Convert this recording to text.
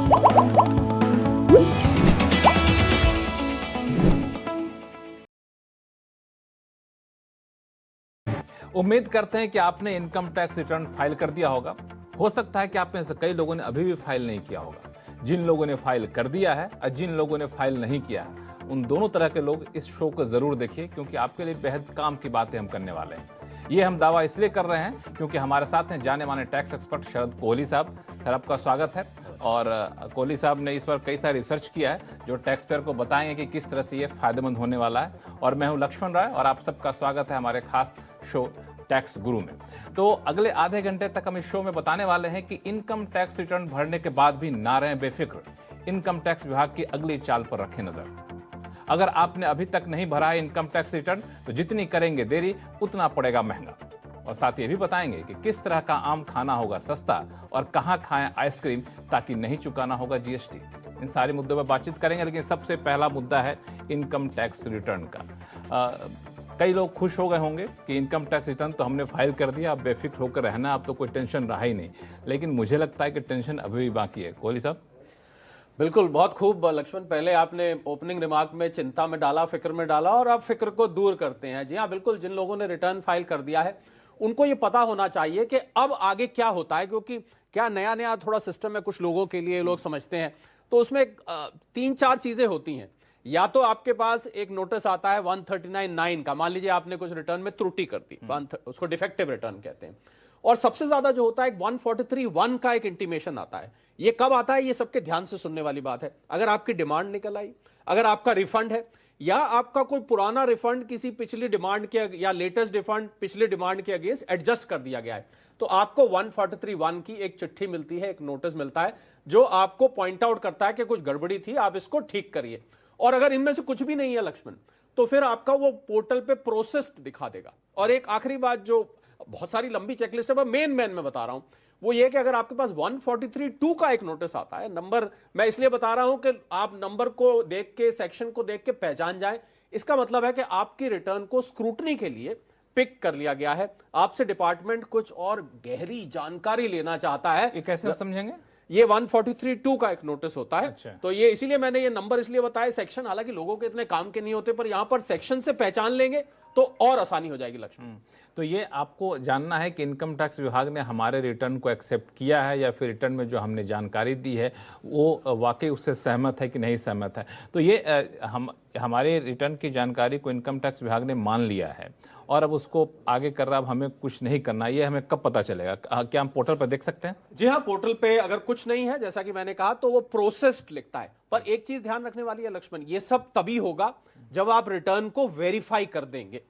उम्मीद करते हैं कि आपने इनकम टैक्स रिटर्न फाइल कर दिया होगा। हो सकता है कि आप में से कई लोगों ने अभी भी फाइल नहीं किया होगा। जिन लोगों ने फाइल कर दिया है और जिन लोगों ने फाइल नहीं किया है, उन दोनों तरह के लोग इस शो को जरूर देखिए, क्योंकि आपके लिए बेहद काम की बातें हम करने वाले हैं। ये हम दावा इसलिए कर रहे हैं क्योंकि हमारे साथ हैं जाने माने टैक्स एक्सपर्ट शरद कोहली साहब। सर, आपका स्वागत है। और कोहली साहब ने इस पर कई सारी रिसर्च किया है जो टैक्स पेयर को बताएंगे कि किस तरह से ये फायदेमंद होने वाला है। और मैं हूं लक्ष्मण राय और आप सबका स्वागत है हमारे खास शो टैक्स गुरु में। तो अगले आधे घंटे तक हम इस शो में बताने वाले हैं कि इनकम टैक्स रिटर्न भरने के बाद भी ना रहें बेफिक्र। इनकम टैक्स विभाग की अगली चाल पर रखें नजर। अगर आपने अभी तक नहीं भरा है इनकम टैक्स रिटर्न, तो जितनी करेंगे देरी उतना पड़ेगा महंगा। और साथ ये भी बताएंगे कि किस तरह का आम खाना होगा सस्ता और कहां खाएं आइसक्रीम ताकि नहीं चुकाना होगा जीएसटी। इन सारे मुद्दों पर बातचीत करेंगे, लेकिन सबसे पहला मुद्दा है इनकम टैक्स रिटर्न का। कई लोग खुश हो गए होंगे कि इनकम टैक्स रिटर्न तो हमने फाइल कर दिया, अब बेफिक्र होकर रहना, अब तो कोई टेंशन रहा ही नहीं। लेकिन मुझे लगता है कि टेंशन अभी भी बाकी है। कोहली साहब। बिल्कुल, बहुत खूब लक्ष्मण। पहले आपने ओपनिंग रिमार्क में चिंता में डाला, फिक्र में डाला, और अब फिक्र को दूर करते हैं। जी हाँ, बिल्कुल, जिन लोगों ने रिटर्न फाइल कर दिया है उनको ये पता होना चाहिए कि अब आगे क्या होता है, क्योंकि क्या नया नया थोड़ा सिस्टम है कुछ लोगों के लिए, लोग समझते हैं। तो उसमें 3-4 चीजें होती हैं। या तो आपके पास एक नोटिस आता है 139(9) का, मान लीजिए आपने कुछ रिटर्न में त्रुटि कर दी, उसको डिफेक्टिव रिटर्न कहते हैं। और सबसे ज्यादा जो होता है 143(1) का एक इंटीमेशन आता है। ये कब आता है, ये सबके ध्यान से सुनने वाली बात है। अगर आपकी डिमांड निकल आई, अगर आपका रिफंड है, या आपका कोई पुराना रिफंड किसी पिछली डिमांड के या लेटेस्ट रिफंड पिछली डिमांड के अगेंस्ट एडजस्ट कर दिया गया है, तो आपको 143(1) की एक चिट्ठी मिलती है, एक नोटिस मिलता है जो आपको पॉइंट आउट करता है कि कुछ गड़बड़ी थी, आप इसको ठीक करिए। और अगर इनमें से कुछ भी नहीं है लक्ष्मण, तो फिर आपका वो पोर्टल पे प्रोसेस्ड दिखा देगा। और एक आखिरी बात, जो बहुत सारी लंबी चेकलिस्ट है, मेन मैं बता रहा हूं, वो ये कि अगर आपके पास 143(2) का एक नोटिस आता है, नंबर मैं इसलिए बता रहा हूं कि आप नंबर को देख के, सेक्शन को देख के पहचान जाएं। इसका मतलब है कि आपकी रिटर्न को स्क्रूटनी के लिए पिक कर लिया गया है। आपसे डिपार्टमेंट कुछ और गहरी जानकारी लेना चाहता है। ये कैसे समझेंगे? ये 143(2) का एक नोटिस होता है। अच्छा। तो ये इसीलिए मैंने ये नंबर इसलिए बताया। सेक्शन हालांकि लोगों के इतने काम के नहीं होते, पर यहां पर सेक्शन से पहचान लेंगे तो और आसानी हो जाएगी लक्ष्मण। तो ये आपको जानना है कि इनकम टैक्स विभाग ने हमारे रिटर्न को एक्सेप्ट किया है या फिर रिटर्न में जो हमने जानकारी दी है वो वाकई उससे सहमत है कि नहीं सहमत है। तो ये हमारे रिटर्न की जानकारी को इनकम टैक्स विभाग ने मान लिया है और अब उसको आगे कर रहा, अब हमें कुछ नहीं करना। ये हमें कब पता चलेगा? क्या हम पोर्टल पर देख सकते हैं? जी हाँ, पोर्टल पे अगर कुछ नहीं है, जैसा कि मैंने कहा, तो वो प्रोसेस्ड लिखता है। पर एक चीज ध्यान रखने वाली है लक्ष्मण, ये सब तभी होगा जब आप रिटर्न को वेरीफाई कर देंगे।